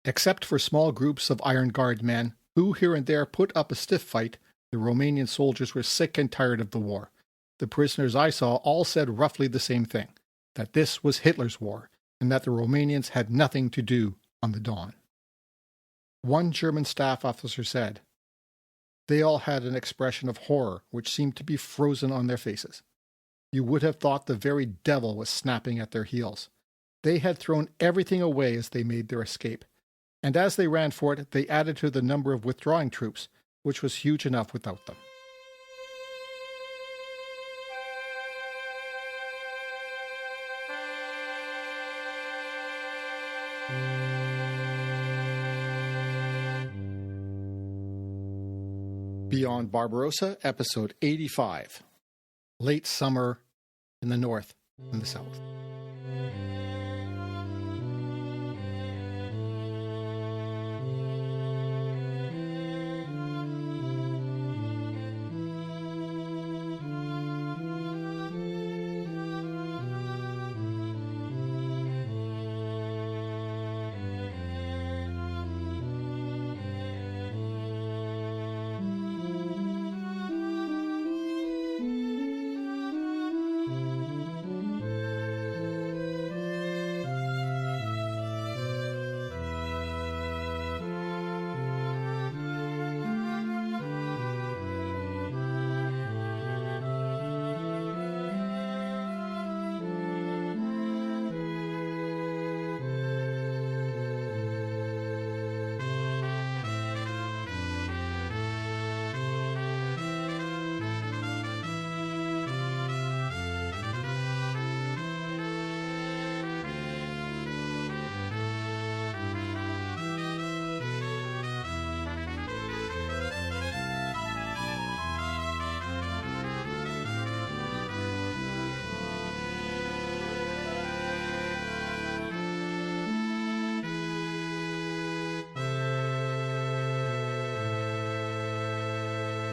Except for small groups of Iron Guard men, who here and there put up a stiff fight, the Romanian soldiers were sick and tired of the war. The prisoners I saw all said roughly the same thing, that this was Hitler's war, and that the Romanians had nothing to do on the Don. One German staff officer said, "They all had an expression of horror which seemed to be frozen on their faces. You would have thought the very devil was snapping at their heels. They had thrown everything away as they made their escape, and as they ran for it, they added to the number of withdrawing troops, which was huge enough without them." Beyond Barbarossa, Episode 85. Late Summer in the North and the South.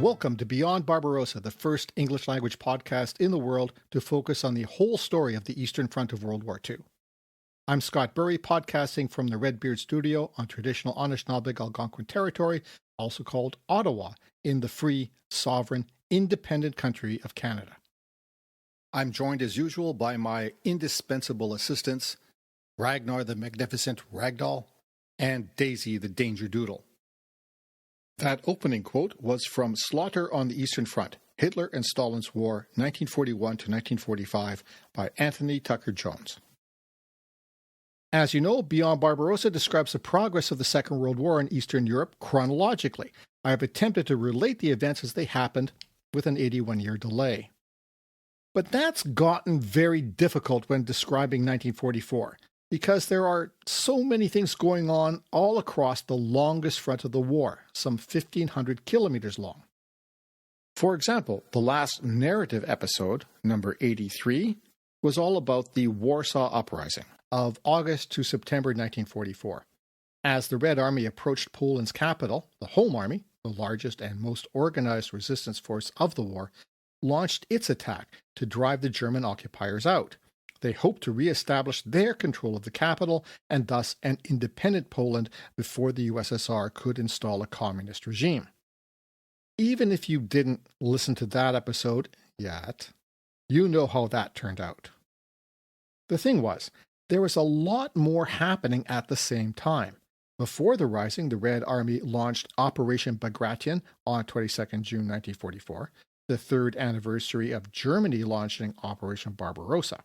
Welcome to Beyond Barbarossa, the first English-language podcast in the world to focus on the whole story of the Eastern Front of World War II. I'm Scott Burry, podcasting from the Redbeard Studio on traditional Anishinaabe Algonquin territory, also called Ottawa, in the free, sovereign, independent country of Canada. I'm joined as usual by my indispensable assistants, Ragnar the Magnificent Ragdoll and Daisy the Danger Doodle. That opening quote was from Slaughter on the Eastern Front, Hitler and Stalin's War, 1941 to 1945, by Antony Tucker-Jones. As you know, Beyond Barbarossa describes the progress of the Second World War in Eastern Europe chronologically. I have attempted to relate the events as they happened with an 81-year delay. But that's gotten very difficult when describing 1944. Because there are so many things going on all across the longest front of the war, some 1,500 kilometers long. For example, the last narrative episode, number 83, was all about the Warsaw Uprising of August to September 1944. As the Red Army approached Poland's capital, the Home Army, the largest and most organized resistance force of the war, launched its attack to drive the German occupiers out. They hoped to re-establish their control of the capital and thus an independent Poland before the USSR could install a communist regime. Even if you didn't listen to that episode yet, you know how that turned out. The thing was, there was a lot more happening at the same time. Before the Rising, the Red Army launched Operation Bagration on 22nd June 1944, the third anniversary of Germany launching Operation Barbarossa.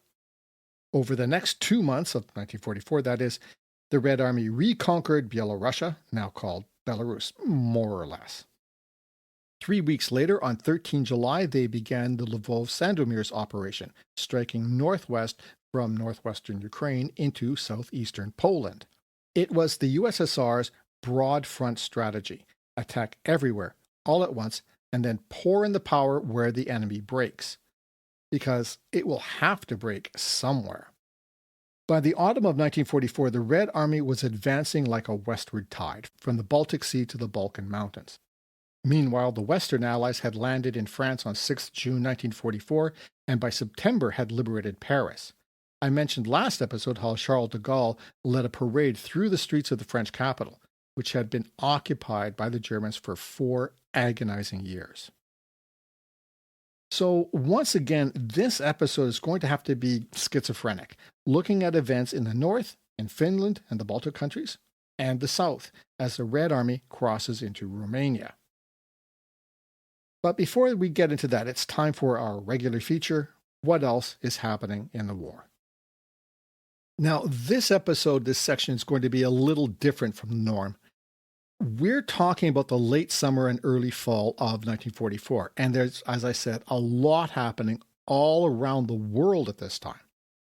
Over the next 2 months of 1944, that is, the Red Army reconquered Byelorussia, now called Belarus, more or less. 3 weeks later, on 13 July, they began the Lvov-Sandomierz operation, striking northwest from northwestern Ukraine into southeastern Poland. It was the USSR's broad front strategy: attack everywhere, all at once, and then pour in the power where the enemy breaks. Because it will have to break somewhere. By the autumn of 1944, the Red Army was advancing like a westward tide, from the Baltic Sea to the Balkan Mountains. Meanwhile, the Western Allies had landed in France on 6 June 1944, and by September had liberated Paris. I mentioned last episode how Charles de Gaulle led a parade through the streets of the French capital, which had been occupied by the Germans for 4 agonizing years. So once again, this episode is going to have to be schizophrenic, looking at events in the north, in Finland and the Baltic countries, and the south, as the Red Army crosses into Romania. But before we get into that, it's time for our regular feature, What Else is Happening in the War? Now, this episode, this section is going to be a little different from the norm. We're talking about the late summer and early fall of 1944, and there's, as I said, a lot happening all around the world at this time.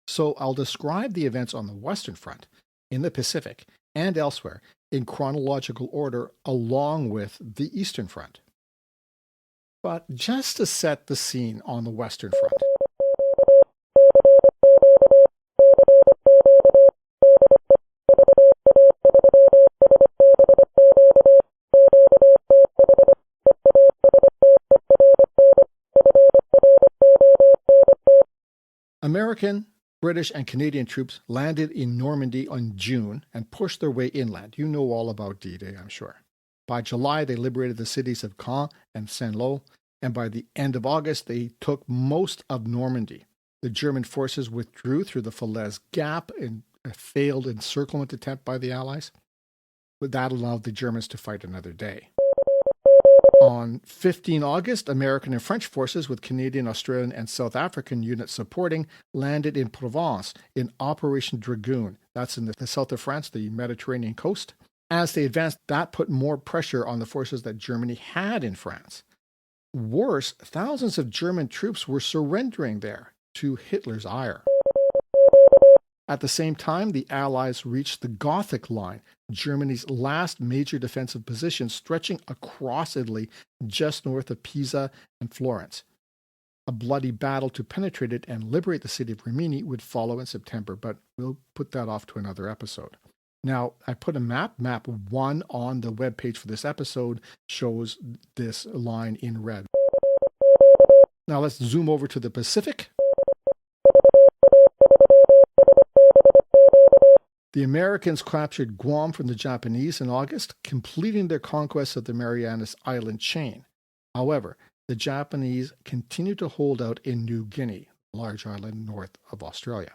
So I'll describe the events on the Western Front, in the Pacific, and elsewhere in chronological order along with the Eastern Front. But just to set the scene on the Western Front. American, British, and Canadian troops landed in Normandy in June and pushed their way inland. You know all about D-Day, I'm sure. By July, they liberated the cities of Caen and Saint-Lô, and by the end of August, they took most of Normandy. The German forces withdrew through the Falaise Gap in a failed encirclement attempt by the Allies, but that allowed the Germans to fight another day. On 15 August, American and French forces with Canadian, Australian, and South African units supporting landed in Provence in Operation Dragoon. That's in the south of France, the Mediterranean coast. As they advanced, that put more pressure on the forces that Germany had in France. Worse, thousands of German troops were surrendering there to Hitler's ire. At the same time, the Allies reached the Gothic line, Germany's last major defensive position, stretching across Italy just north of Pisa and Florence. A bloody battle to penetrate it and liberate the city of Rimini would follow in September, but we'll put that off to another episode. Now, I put a map 1 on the webpage for this episode, shows this line in red. Now let's zoom over to the Pacific. The Americans captured Guam from the Japanese in August, completing their conquest of the Marianas Island chain. However, the Japanese continued to hold out in New Guinea, a large island north of Australia.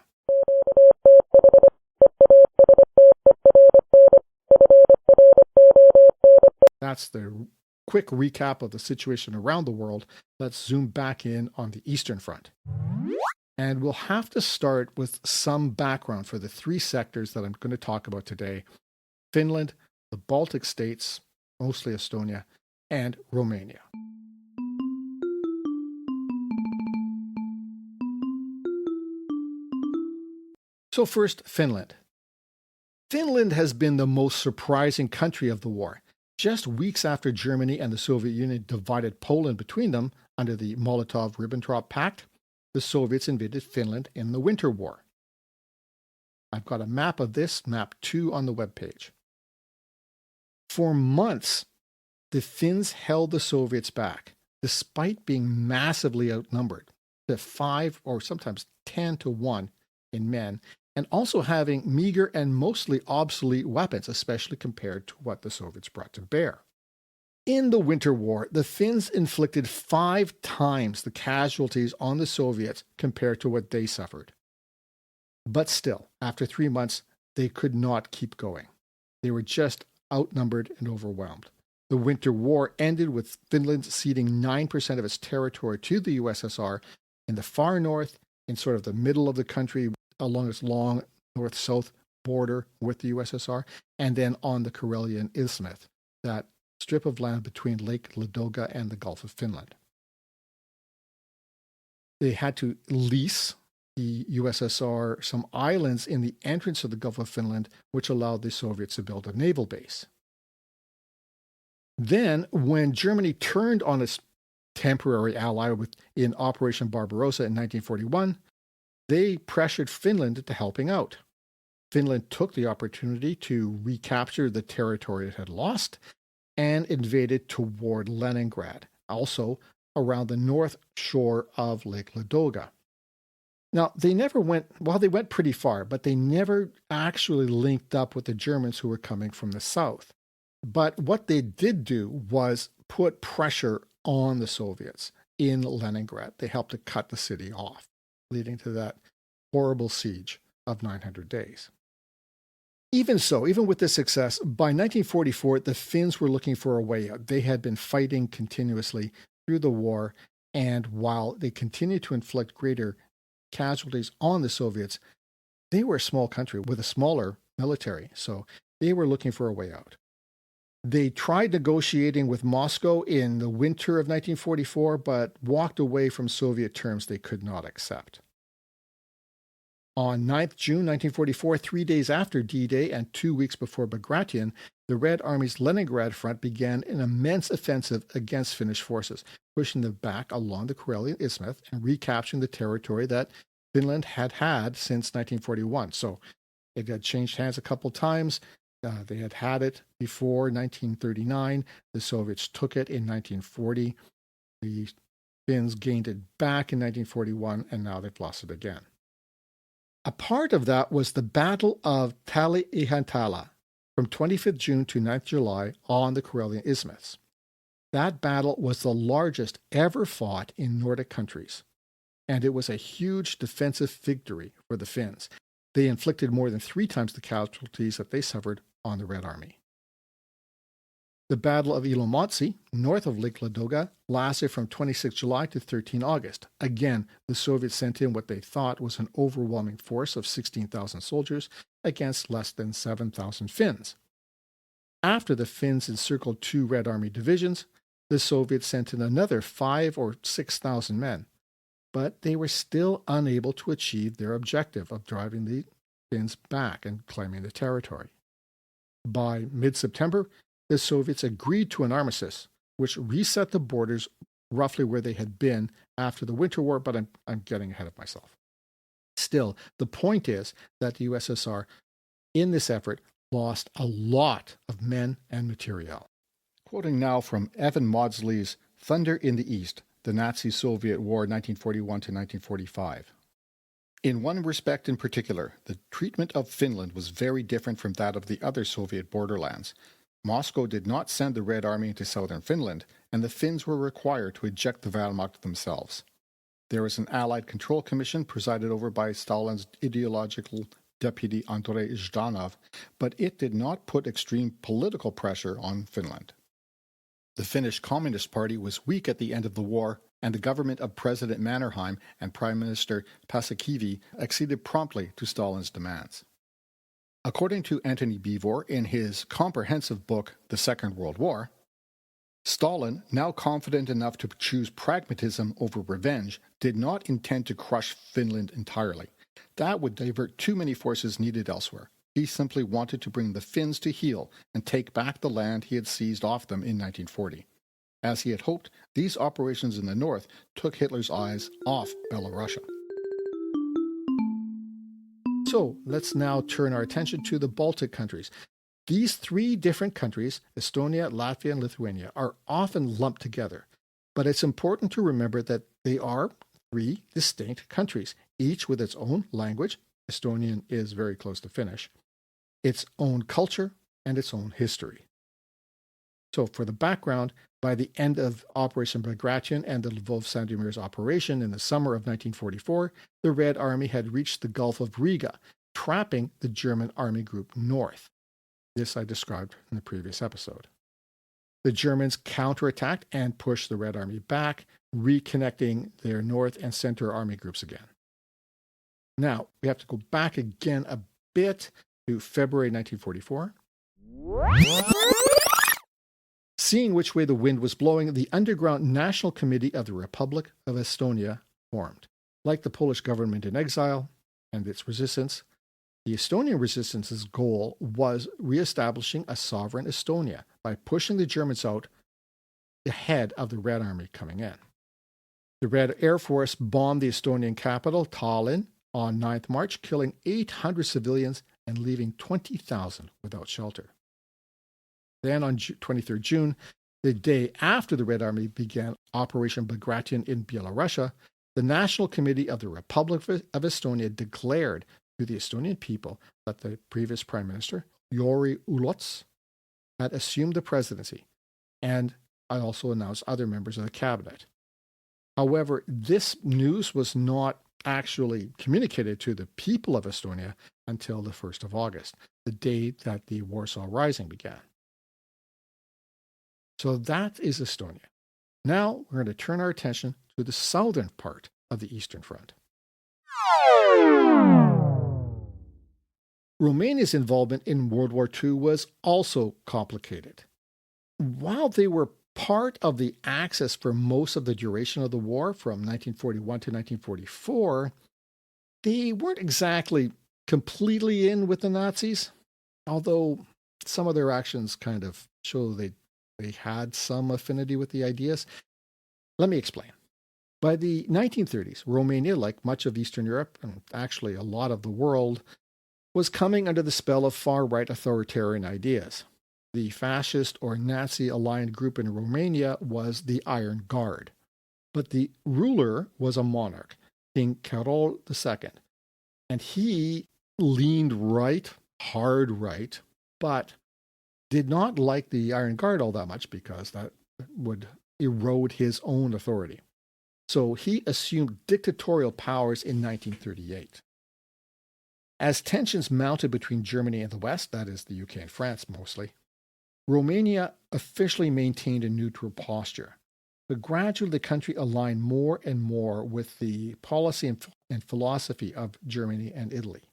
That's the quick recap of the situation around the world. Let's zoom back in on the Eastern Front. And we'll have to start with some background for the 3 sectors that I'm going to talk about today: Finland, the Baltic states, mostly Estonia, and Romania. So first, Finland. Finland has been the most surprising country of the war. Just weeks after Germany and the Soviet Union divided Poland between them under the Molotov-Ribbentrop Pact, the Soviets invaded Finland in the Winter War. I've got a map of this, map 2 on the webpage. For months, the Finns held the Soviets back, despite being massively outnumbered, to 5 or sometimes 10 to 1 in men, and also having meager and mostly obsolete weapons, especially compared to what the Soviets brought to bear. In the Winter War, the Finns inflicted 5 times the casualties on the Soviets compared to what they suffered. But still, after 3 months, they could not keep going. They were just outnumbered and overwhelmed. The Winter War ended with Finland ceding 9% of its territory to the USSR in the far north, in sort of the middle of the country, along its long north-south border with the USSR, and then on the Karelian Isthmus, that strip of land between Lake Ladoga and the Gulf of Finland. They had to lease the USSR some islands in the entrance of the Gulf of Finland, which allowed the Soviets to build a naval base. Then, when Germany turned on its temporary ally in Operation Barbarossa in 1941, they pressured Finland into helping out. Finland took the opportunity to recapture the territory it had lost and invaded toward Leningrad, also around the north shore of Lake Ladoga. Now, they went pretty far, but they never actually linked up with the Germans who were coming from the south. But what they did do was put pressure on the Soviets in Leningrad. They helped to cut the city off, leading to that horrible siege of 900 days. Even so, even with this success, by 1944, the Finns were looking for a way out. They had been fighting continuously through the war, and while they continued to inflict greater casualties on the Soviets, they were a small country with a smaller military, so they were looking for a way out. They tried negotiating with Moscow in the winter of 1944, but walked away from Soviet terms they could not accept. On 9th June 1944, 3 days after D-Day and 2 weeks before Bagration, the Red Army's Leningrad front began an immense offensive against Finnish forces, pushing them back along the Karelian Isthmus and recapturing the territory that Finland had had since 1941. So it had changed hands a couple times. They had it before 1939. The Soviets took it in 1940. The Finns gained it back in 1941, and now they've lost it again. A part of that was the Battle of Tali-Ihantala from 25th June to 9th July on the Karelian Isthmus. That battle was the largest ever fought in Nordic countries, and it was a huge defensive victory for the Finns. They inflicted more than 3 times the casualties that they suffered on the Red Army. The Battle of Ilomantsi, north of Lake Ladoga, lasted from 26 July to 13 August. Again, the Soviets sent in what they thought was an overwhelming force of 16,000 soldiers against less than 7,000 Finns. After the Finns encircled 2 Red Army divisions, the Soviets sent in another 5,000 or 6,000 men, but they were still unable to achieve their objective of driving the Finns back and claiming the territory. By mid-September, the Soviets agreed to an armistice, which reset the borders roughly where they had been after the Winter War, but I'm getting ahead of myself. Still, the point is that the USSR, in this effort, lost a lot of men and materiel. Quoting now from Evan Mawdsley's Thunder in the East, the Nazi-Soviet War 1941 to 1945. In one respect in particular, the treatment of Finland was very different from that of the other Soviet borderlands. Moscow did not send the Red Army into southern Finland, and the Finns were required to eject the Wehrmacht themselves. There was an Allied Control Commission presided over by Stalin's ideological deputy Andrei Zhdanov, but it did not put extreme political pressure on Finland. The Finnish Communist Party was weak at the end of the war, and the government of President Mannerheim and Prime Minister Paasikivi acceded promptly to Stalin's demands. According to Antony Beevor in his comprehensive book, The Second World War, Stalin, now confident enough to choose pragmatism over revenge, did not intend to crush Finland entirely. That would divert too many forces needed elsewhere. He simply wanted to bring the Finns to heel and take back the land he had seized off them in 1940. As he had hoped, these operations in the north took Hitler's eyes off Belorussia. So let's now turn our attention to the Baltic countries. These 3 different countries, Estonia, Latvia, and Lithuania, are often lumped together. But it's important to remember that they are 3 distinct countries, each with its own language. Estonian is very close to Finnish, its own culture, and its own history. So for the background, by the end of Operation Bagration and the Lvov-Sandomier's operation in the summer of 1944, the Red Army had reached the Gulf of Riga, trapping the German Army Group North. This I described in the previous episode. The Germans counterattacked and pushed the Red Army back, reconnecting their North and Center Army groups again. Now, we have to go back again a bit to February 1944. Seeing which way the wind was blowing, the underground National Committee of the Republic of Estonia formed. Like the Polish government in exile and its resistance, the Estonian resistance's goal was reestablishing a sovereign Estonia by pushing the Germans out ahead of the Red Army coming in. The Red Air Force bombed the Estonian capital, Tallinn, on 9th March, killing 800 civilians and leaving 20,000 without shelter. Then on 23rd June, the day after the Red Army began Operation Bagration in Byelorussia, the National Committee of the Republic of Estonia declared to the Estonian people that the previous Prime Minister, Jüri Uluots, had assumed the presidency, and I also announced other members of the cabinet. However, this news was not actually communicated to the people of Estonia until the 1st of August, the day that the Warsaw Rising began. So that is Estonia. Now we're going to turn our attention to the southern part of the Eastern Front. Romania's involvement in World War II was also complicated. While they were part of the Axis for most of the duration of the war, from 1941 to 1944, they weren't exactly completely in with the Nazis, although some of their actions kind of show they had some affinity with the ideas. Let me explain. By the 1930s, Romania, like much of Eastern Europe, and actually a lot of the world, was coming under the spell of far-right authoritarian ideas. The fascist or Nazi-aligned group in Romania was the Iron Guard, but the ruler was a monarch, King Carol II, and he leaned right, hard right, but did not like the Iron Guard all that much because that would erode his own authority. So he assumed dictatorial powers in 1938. As tensions mounted between Germany and the West, that is the UK and France mostly, Romania officially maintained a neutral posture. But gradually the country aligned more and more with the policy and philosophy of Germany and Italy.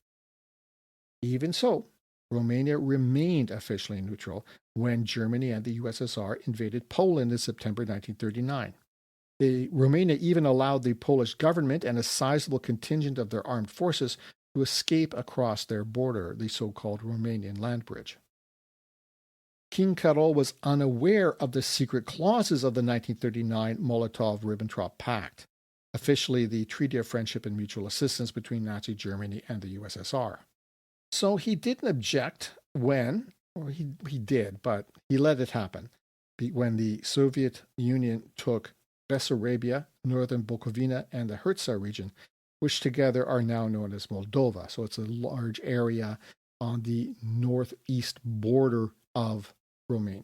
Even so, Romania remained officially neutral when Germany and the USSR invaded Poland in September 1939. Romania even allowed the Polish government and a sizable contingent of their armed forces to escape across their border, the so-called Romanian land bridge. King Carol was unaware of the secret clauses of the 1939 Molotov-Ribbentrop Pact, officially the Treaty of Friendship and Mutual Assistance between Nazi Germany and the USSR. So he didn't object when, or he did, but he let it happen, when the Soviet Union took Bessarabia, northern Bukovina, and the Herzegovina region, which together are now known as Moldova. So it's a large area on the northeast border of Romania.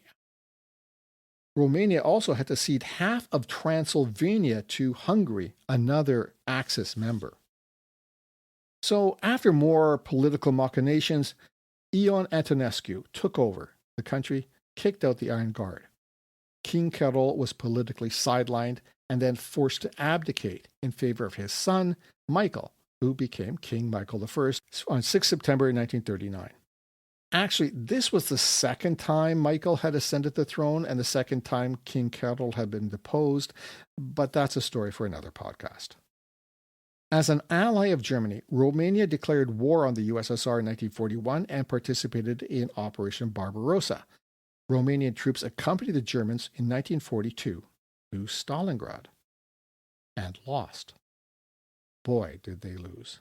Romania also had to cede half of Transylvania to Hungary, another Axis member. So after more political machinations, Ion Antonescu took over the country, kicked out the Iron Guard. King Carol was politically sidelined and then forced to abdicate in favor of his son, Michael, who became King Michael I on 6 September 1939. Actually, this was the second time Michael had ascended the throne and the second time King Carol had been deposed, but that's a story for another podcast. As an ally of Germany, Romania declared war on the USSR in 1941 and participated in Operation Barbarossa. Romanian troops accompanied the Germans in 1942 to Stalingrad and lost. Boy, did they lose.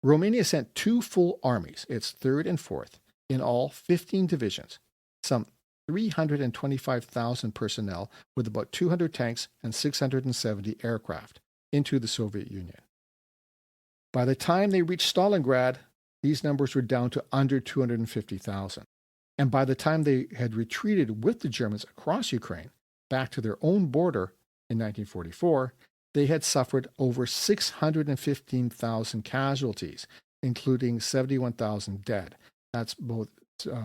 Romania sent 2 full armies, its 3rd and 4th, in all 15 divisions, some 325,000 personnel with about 200 tanks and 670 aircraft, into the Soviet Union. By the time they reached Stalingrad, these numbers were down to under 250,000. And by the time they had retreated with the Germans across Ukraine, back to their own border in 1944, they had suffered over 615,000 casualties, including 71,000 dead. That's both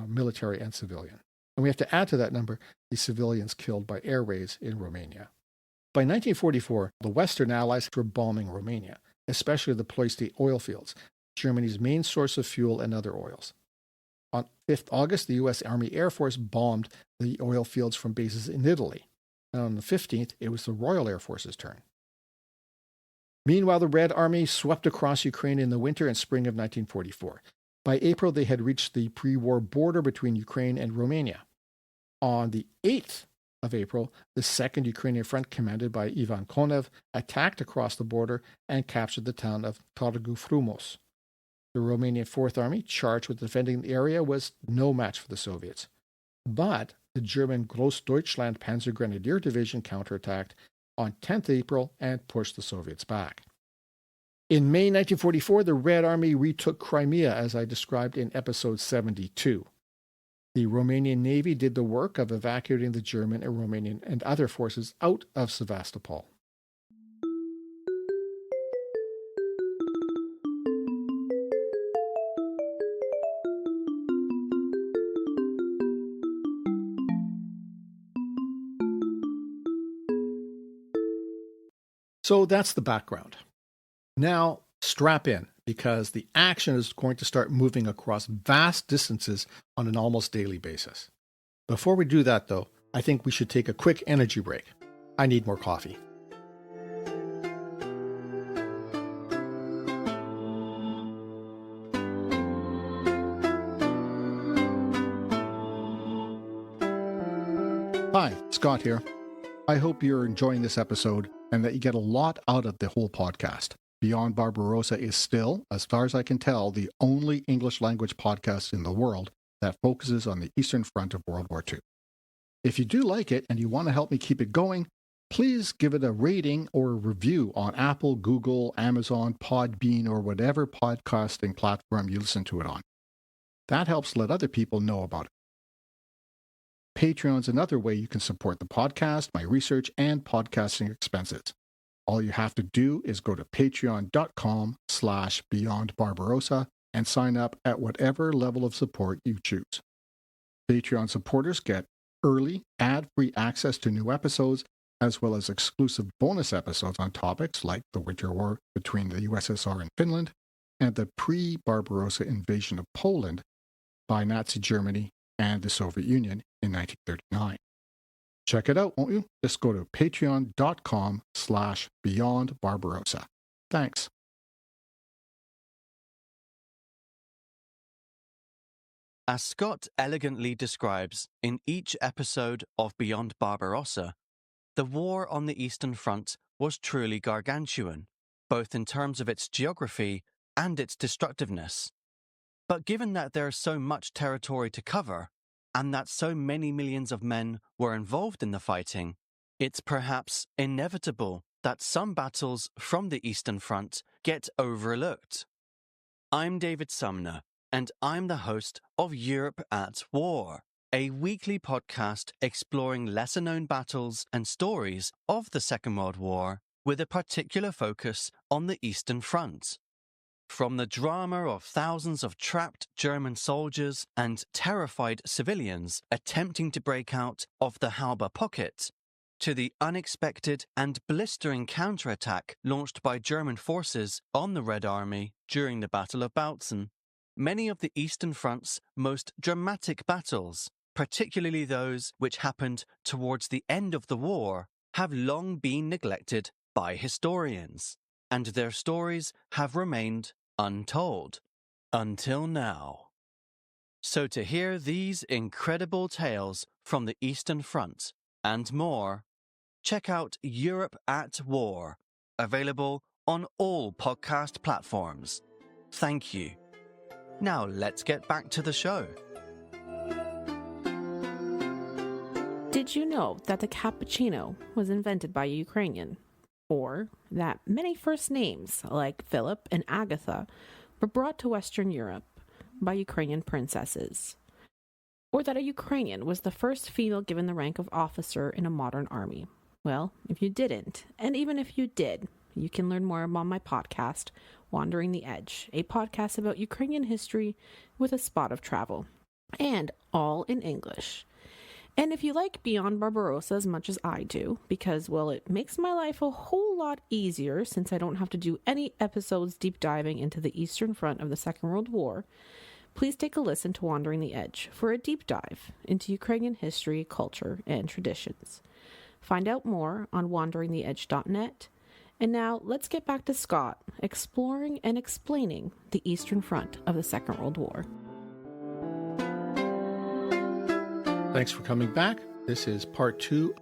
military and civilian. And we have to add to that number the civilians killed by air raids in Romania. By 1944, the Western Allies were bombing Romania, especially the Ploiești oil fields, Germany's main source of fuel and other oils. On 5th August, the U.S. Army Air Force bombed the oil fields from bases in Italy. And on the 15th, it was the Royal Air Force's turn. Meanwhile, the Red Army swept across Ukraine in the winter and spring of 1944. By April, they had reached the pre-war border between Ukraine and Romania. On the 8th of April, the 2nd Ukrainian Front, commanded by Ivan Konev, attacked across the border and captured the town of Târgu Frumos. The Romanian Fourth Army, charged with defending the area, was no match for the Soviets. But the German Grossdeutschland Panzer Grenadier Division counterattacked, on 10th April and pushed the Soviets back. In May 1944, the Red Army retook Crimea, as I described in episode 72. The Romanian Navy did the work of evacuating the German and Romanian and other forces out of Sevastopol. So that's the background. Now, strap in, because the action is going to start moving across vast distances on an almost daily basis. Before we do that, though, I think we should take a quick energy break. I need more coffee. Hi, Scott here. I hope you're enjoying this episode and that you get a lot out of the whole podcast. Beyond Barbarossa is still, as far as I can tell, the only English language podcast in the world that focuses on the Eastern Front of World War II. If you do like it and you want to help me keep it going, please give it a rating or a review on Apple, Google, Amazon, Podbean, or whatever podcasting platform you listen to it on. That helps let other people know about it. Patreon's another way you can support the podcast, my research, and podcasting expenses. All you have to do is go to patreon.com/beyondbarbarossa and sign up at whatever level of support you choose. Patreon supporters get early, ad-free access to new episodes, as well as exclusive bonus episodes on topics like the Winter War between the USSR and Finland and the pre-Barbarossa invasion of Poland by Nazi Germany and the Soviet Union in 1939. Check it out, won't you? Just go to patreon.com/beyondbarbarossa. Thanks. As Scott elegantly describes in each episode of Beyond Barbarossa, the war on the Eastern Front was truly gargantuan, both in terms of its geography and its destructiveness. But given that there is so much territory to cover, and that so many millions of men were involved in the fighting, it's perhaps inevitable that some battles from the Eastern Front get overlooked. I'm David Sumner, and I'm the host of Europe at War, a weekly podcast exploring lesser-known battles and stories of the Second World War, with a particular focus on the Eastern Front. From the drama of thousands of trapped German soldiers and terrified civilians attempting to break out of the Halber pocket, to the unexpected and blistering counterattack launched by German forces on the Red Army during the Battle of Bautzen, many of the Eastern Front's most dramatic battles, particularly those which happened towards the end of the war, have long been neglected by historians, and their stories have remained untold, until now. So to hear these incredible tales from the Eastern Front and more, check out Europe at War, available on all podcast platforms. Thank you. Now let's get back to the show. Did you know that the cappuccino was invented by a Ukrainian? Or that many first names, like Philip and Agatha, were brought to Western Europe by Ukrainian princesses? Or that a Ukrainian was the first female given the rank of officer in a modern army? Well, if you didn't, and even if you did, you can learn more on my podcast, Wandering the Edge, a podcast about Ukrainian history with a spot of travel, and all in English. And if you like Beyond Barbarossa as much as I do, because, well, it makes my life a whole lot easier since I don't have to do any episodes deep diving into the Eastern Front of the Second World War, please take a listen to Wandering the Edge for a deep dive into Ukrainian history, culture, and traditions. Find out more on wanderingtheedge.net. And now let's get back to Scott exploring and explaining the Eastern Front of the Second World War. Thanks for coming back. This is part 2.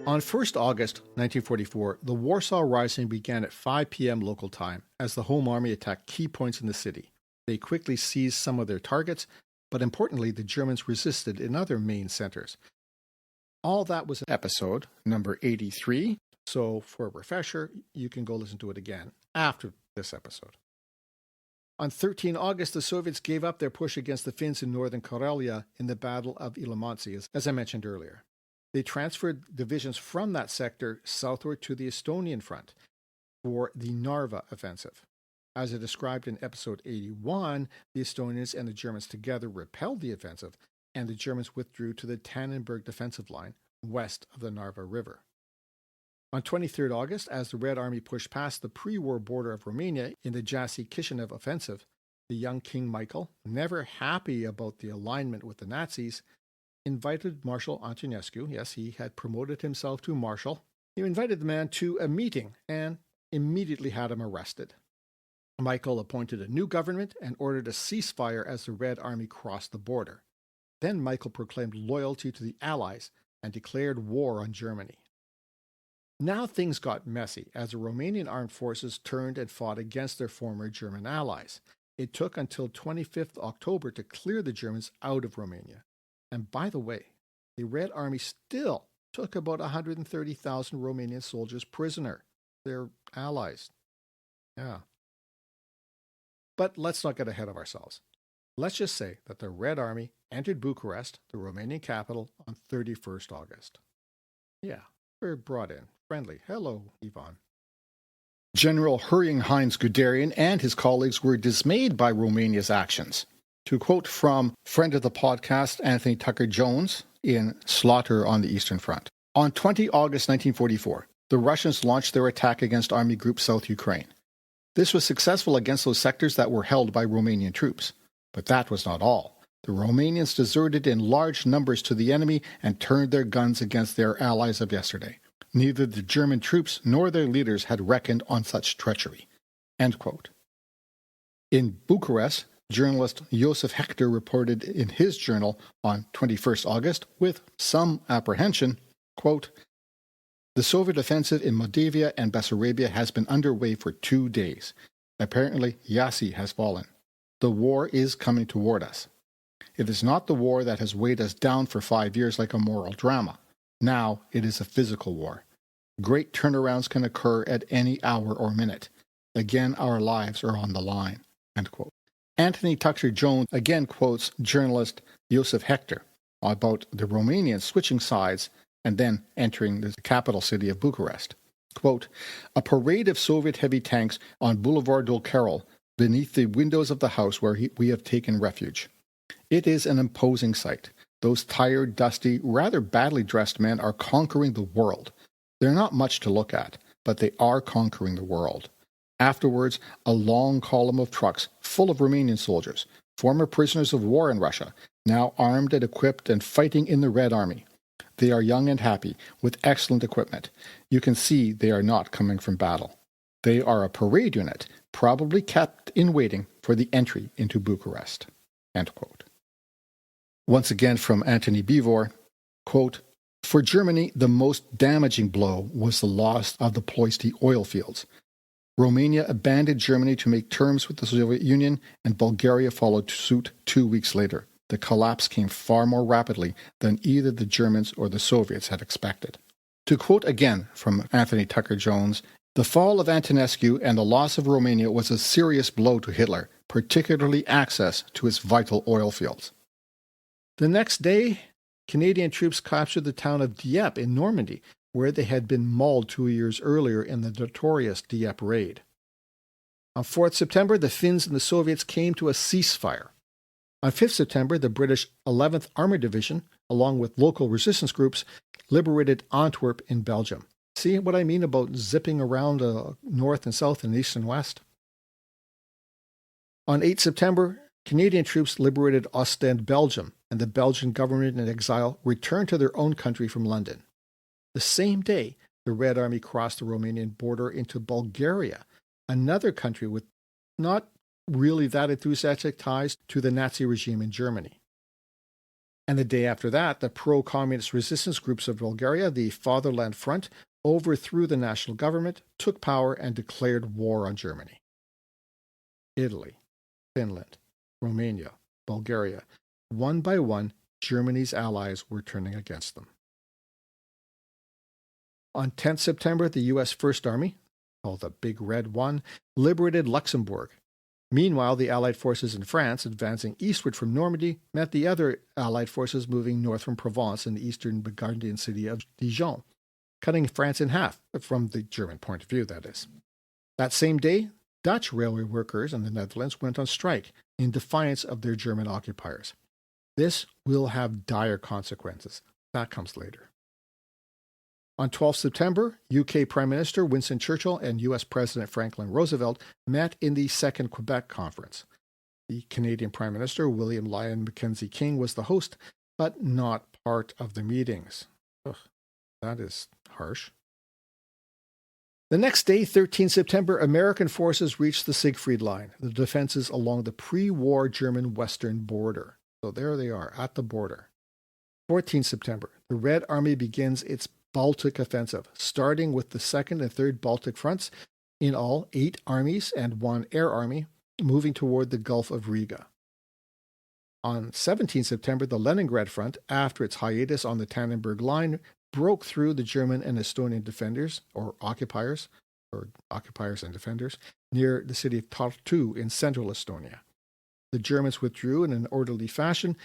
On 1st August 1944, the Warsaw Rising began at 5 p.m. local time as the Home Army attacked key points in the city. They quickly seized some of their targets, but importantly, the Germans resisted in other main centers. All that was episode number 83. So for a refresher, you can go listen to it again after this episode. On 13 August, the Soviets gave up their push against the Finns in northern Karelia in the Battle of Ilomantsi, as I mentioned earlier. They transferred divisions from that sector southward to the Estonian front for the Narva offensive. As I described in episode 81, the Estonians and the Germans together repelled the offensive, and the Germans withdrew to the Tannenberg defensive line west of the Narva River. On 23 August, as the Red Army pushed past the pre-war border of Romania in the Jassy-Kishinev offensive, the young King Michael, never happy about the alignment with the Nazis, invited Marshal Antonescu, yes, he had promoted himself to marshal, he invited the man to a meeting and immediately had him arrested. Michael appointed a new government and ordered a ceasefire as the Red Army crossed the border. Then Michael proclaimed loyalty to the Allies and declared war on Germany. Now things got messy as the Romanian armed forces turned and fought against their former German allies. It took until 25th October to clear the Germans out of Romania. And by the way, the Red Army still took about 130,000 Romanian soldiers prisoner. Their allies. Yeah. But let's not get ahead of ourselves. Let's just say that the Red Army entered Bucharest, the Romanian capital, on 31st August. Yeah, we're brought in. Friendly. Hello, Ivan. General Hurrying Heinz Guderian and his colleagues were dismayed by Romania's actions. To quote from friend of the podcast, Anthony Tucker-Jones, in Slaughter on the Eastern Front. On 20 August 1944, the Russians launched their attack against Army Group South Ukraine. This was successful against those sectors that were held by Romanian troops. But that was not all. The Romanians deserted in large numbers to the enemy and turned their guns against their allies of yesterday. Neither the German troops nor their leaders had reckoned on such treachery. End quote. In Bucharest, journalist Josef Hector reported in his journal on 21st August, with some apprehension, quote, "The Soviet offensive in Moldavia and Bessarabia has been underway for 2 days. Apparently, Jassy has fallen. The war is coming toward us. It is not the war that has weighed us down for 5 years like a moral drama. Now it is a physical war. Great turnarounds can occur at any hour or minute. Again, our lives are on the line." End quote. Anthony Tucker-Jones again quotes journalist Josef Hector about the Romanians switching sides and then entering the capital city of Bucharest. Quote, "A parade of Soviet heavy tanks on Boulevard del Carol beneath the windows of the house where we have taken refuge. It is an imposing sight. Those tired, dusty, rather badly dressed men are conquering the world. They're not much to look at, but they are conquering the world. Afterwards, a long column of trucks full of Romanian soldiers, former prisoners of war in Russia, now armed and equipped and fighting in the Red Army. They are young and happy, with excellent equipment. You can see they are not coming from battle. They are a parade unit, probably kept in waiting for the entry into Bucharest." End quote. Once again from Antony Beevor, quote, "For Germany, the most damaging blow was the loss of the Ploiesti oil fields. Romania abandoned Germany to make terms with the Soviet Union, and Bulgaria followed suit 2 weeks later. The collapse came far more rapidly than either the Germans or the Soviets had expected." To quote again from Anthony Tucker-Jones, "The fall of Antonescu and the loss of Romania was a serious blow to Hitler, particularly access to its vital oil fields." The next day, Canadian troops captured the town of Dieppe in Normandy, where they had been mauled 2 years earlier in the notorious Dieppe raid. On 4th September, the Finns and the Soviets came to a ceasefire. On 5th September, the British 11th Armoured Division, along with local resistance groups, liberated Antwerp in Belgium. See what I mean about zipping around north and south and east and west? On 8 September, Canadian troops liberated Ostend, Belgium, and the Belgian government in exile returned to their own country from London. The same day, the Red Army crossed the Romanian border into Bulgaria, another country with not really that enthusiastic ties to the Nazi regime in Germany. And the day after that, the pro-communist resistance groups of Bulgaria, the Fatherland Front, overthrew the national government, took power, and declared war on Germany. Italy, Finland, Romania, Bulgaria. One by one, Germany's allies were turning against them. On 10th September, the U.S. First Army, called the Big Red One, liberated Luxembourg. Meanwhile, the Allied forces in France, advancing eastward from Normandy, met the other Allied forces moving north from Provence in the eastern Burgundian city of Dijon, cutting France in half, from the German point of view, that is. That same day, Dutch railway workers in the Netherlands went on strike in defiance of their German occupiers. This will have dire consequences. That comes later. On 12 September, UK Prime Minister Winston Churchill and US President Franklin Roosevelt met in the Second Quebec Conference. The Canadian Prime Minister William Lyon Mackenzie King was the host, but not part of the meetings. Ugh, that is harsh. The next day, 13 September, American forces reached the Siegfried Line, the defenses along the pre-war German western border. So there they are, at the border. 14 September, the Red Army begins its Baltic offensive, starting with the 2nd and 3rd Baltic fronts, in all 8 armies and 1 air army, moving toward the Gulf of Riga. On 17 September, the Leningrad front, after its hiatus on the Tannenberg Line, broke through the German and Estonian defenders, or occupiers and defenders, near the city of Tartu in central Estonia. The Germans withdrew in an orderly fashion,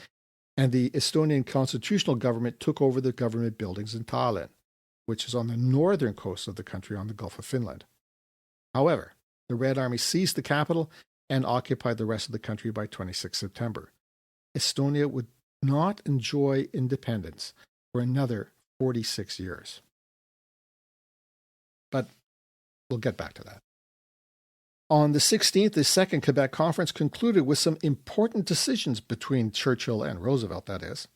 and the Estonian constitutional government took over the government buildings in Tallinn, which is on the northern coast of the country on the Gulf of Finland. However, the Red Army seized the capital and occupied the rest of the country by 26 September. Estonia would not enjoy independence for another 46 years. But we'll get back to that. On the 16th, the Second Quebec Conference concluded with some important decisions between Churchill and Roosevelt, that is.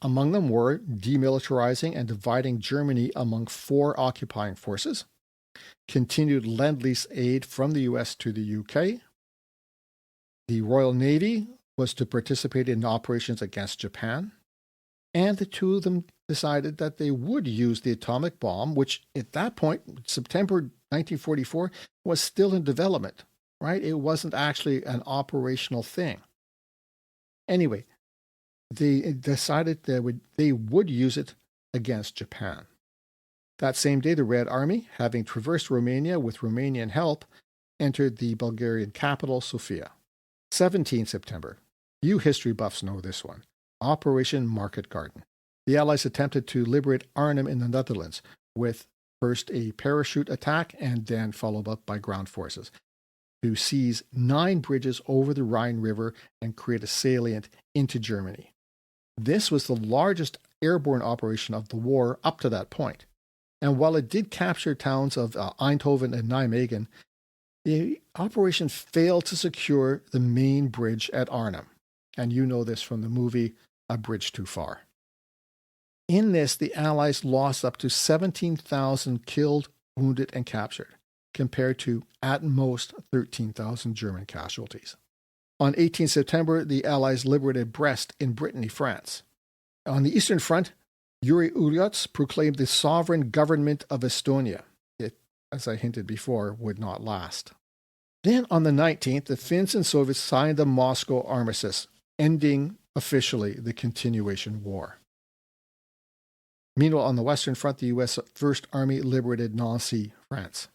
Among them were demilitarizing and dividing Germany among 4 occupying forces, continued Lend-Lease aid from the U.S. to the UK. The Royal Navy was to participate in operations against Japan, and the two of them decided that they would use the atomic bomb, which at that point, September 1944, was still in development, right? It wasn't actually an operational thing. Anyway, they decided they would use it against Japan. That same day, the Red Army, having traversed Romania with Romanian help, entered the Bulgarian capital, Sofia. 17 September. You history buffs know this one. Operation Market Garden. The Allies attempted to liberate Arnhem in the Netherlands, with first a parachute attack and then followed up by ground forces, to seize 9 bridges over the Rhine River and create a salient into Germany. This was the largest airborne operation of the war up to that point. And while it did capture towns of Eindhoven and Nijmegen, the operation failed to secure the main bridge at Arnhem. And you know this from the movie A Bridge Too Far. In this, the Allies lost up to 17,000 killed, wounded, and captured, compared to, at most, 13,000 German casualties. On 18 September, the Allies liberated Brest in Brittany, France. On the Eastern Front, Yuri Ulyan's proclaimed the sovereign government of Estonia. It, as I hinted before, would not last. Then on the 19th, the Finns and Soviets signed the Moscow Armistice, ending officially the continuation war. Meanwhile, on the Western Front, the U.S. First Army liberated Nancy, France.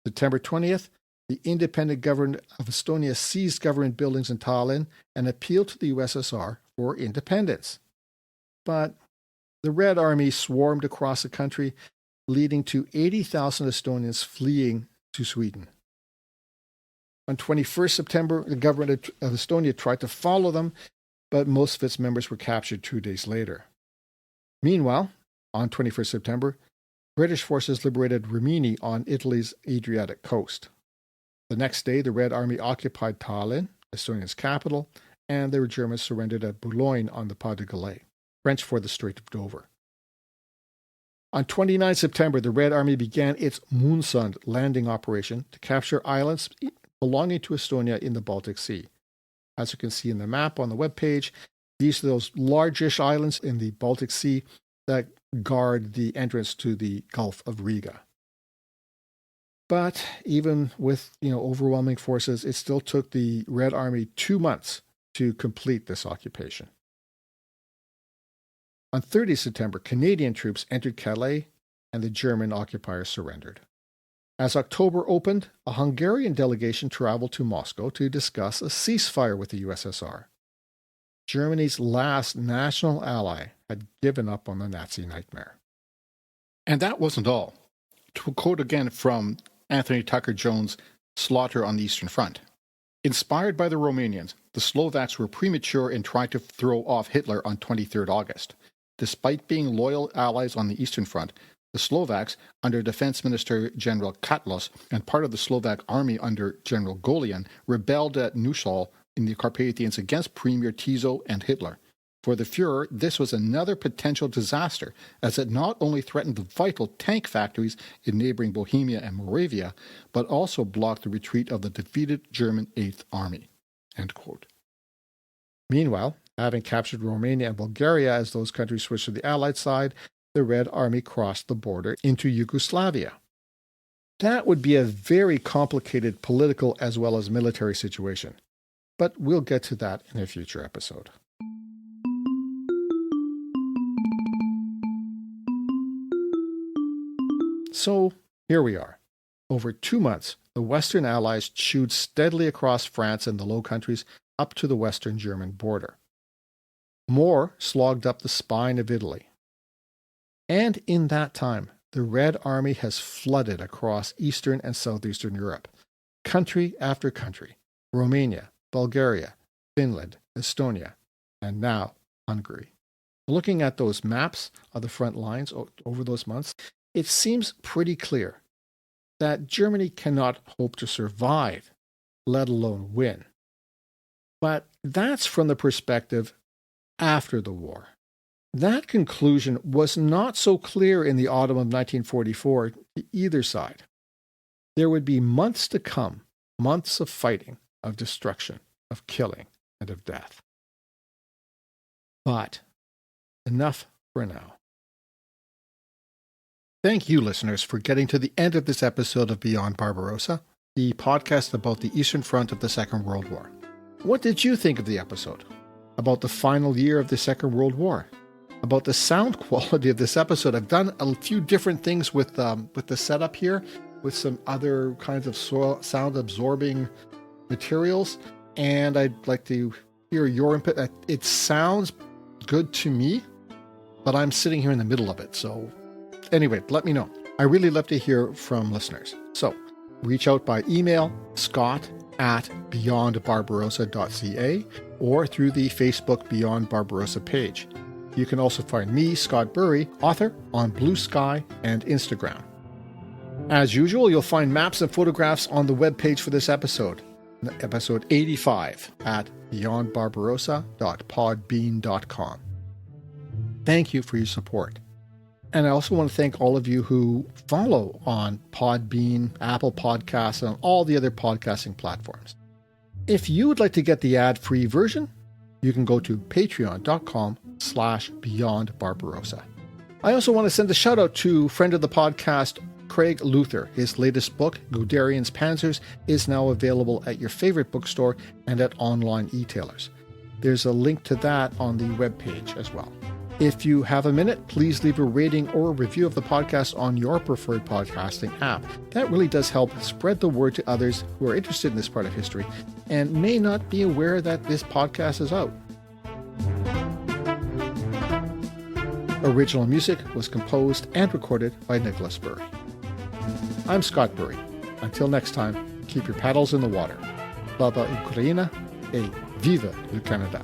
September 20th, the independent government of Estonia seized government buildings in Tallinn and appealed to the USSR for independence. But the Red Army swarmed across the country, leading to 80,000 Estonians fleeing to Sweden. On 21st September, the government of Estonia tried to follow them, but most of its members were captured 2 days later. Meanwhile, on 21st September, British forces liberated Rimini on Italy's Adriatic coast. The next day, the Red Army occupied Tallinn, Estonia's capital, and the Germans surrendered at Boulogne on the Pas de Calais, French for the Strait of Dover. On 29 September, the Red Army began its Moonsund landing operation to capture islands belonging to Estonia in the Baltic Sea. As you can see in the map on the webpage, these are those largish islands in the Baltic Sea that guard the entrance to the Gulf of Riga. But even with overwhelming forces, it still took the Red Army 2 months to complete this occupation. On 30 September, Canadian troops entered Calais and the German occupiers surrendered. As October opened, a Hungarian delegation traveled to Moscow to discuss a ceasefire with the USSR. Germany's last national ally had given up on the Nazi nightmare. And that wasn't all. To quote again from Anthony Tucker-Jones' Slaughter on the Eastern Front, inspired by the Romanians, the Slovaks were premature in trying to throw off Hitler on 23rd August. Despite being loyal allies on the Eastern Front, the Slovaks, under Defense Minister General Katlos and part of the Slovak army under General Golian, rebelled at Neustadt in the Carpathians against Premier Tiso and Hitler. For the Fuhrer, this was another potential disaster, as it not only threatened the vital tank factories in neighboring Bohemia and Moravia, but also blocked the retreat of the defeated German Eighth Army. End quote. Meanwhile, having captured Romania and Bulgaria as those countries switched to the Allied side, the Red Army crossed the border into Yugoslavia. That would be a very complicated political as well as military situation, but we'll get to that in a future episode. So here we are. Over 2 months, the Western Allies chewed steadily across France and the Low Countries up to the Western German border. More slogged up the spine of Italy. And in that time, the Red Army has flooded across Eastern and Southeastern Europe, country after country, Romania, Bulgaria, Finland, Estonia, and now Hungary. Looking at those maps of the front lines over those months, it seems pretty clear that Germany cannot hope to survive, let alone win. But that's from the perspective after the war. That conclusion was not so clear in the autumn of 1944 to either side. There would be months to come, months of fighting, of destruction, of killing, and of death. But enough for now. Thank you, listeners, for getting to the end of this episode of Beyond Barbarossa, the podcast about the Eastern Front of the Second World War. What did you think of the episode? About the final year of the Second World War? About the sound quality of this episode? I've done a few different things with the setup here, with some other kinds of sound-absorbing materials, and I'd like to hear your input. It sounds good to me, but I'm sitting here in the middle of it, so anyway, let me know. I really love to hear from listeners. So reach out by email, scott@beyondbarbarossa.ca, or through the Facebook Beyond Barbarossa page. You can also find me, Scott Burry, author, on Blue Sky and Instagram. As usual, you'll find maps and photographs on the webpage for this episode, episode 85, at beyondbarbarossa.podbean.com. Thank you for your support. And I also want to thank all of you who follow on Podbean, Apple Podcasts, and all the other podcasting platforms. If you would like to get the ad-free version, you can go to patreon.com/beyondbarbarossa. I also want to send a shout out to friend of the podcast, Craig Luther. His latest book, Guderian's Panzers, is now available at your favorite bookstore and at online e-tailers. There's a link to that on the webpage as well. If you have a minute, please leave a rating or a review of the podcast on your preferred podcasting app. That really does help spread the word to others who are interested in this part of history and may not be aware that this podcast is out. Original music was composed and recorded by Nicholas Burry. I'm Scott Burry. Until next time, keep your paddles in the water. Slava Ukraina et vive le Canada.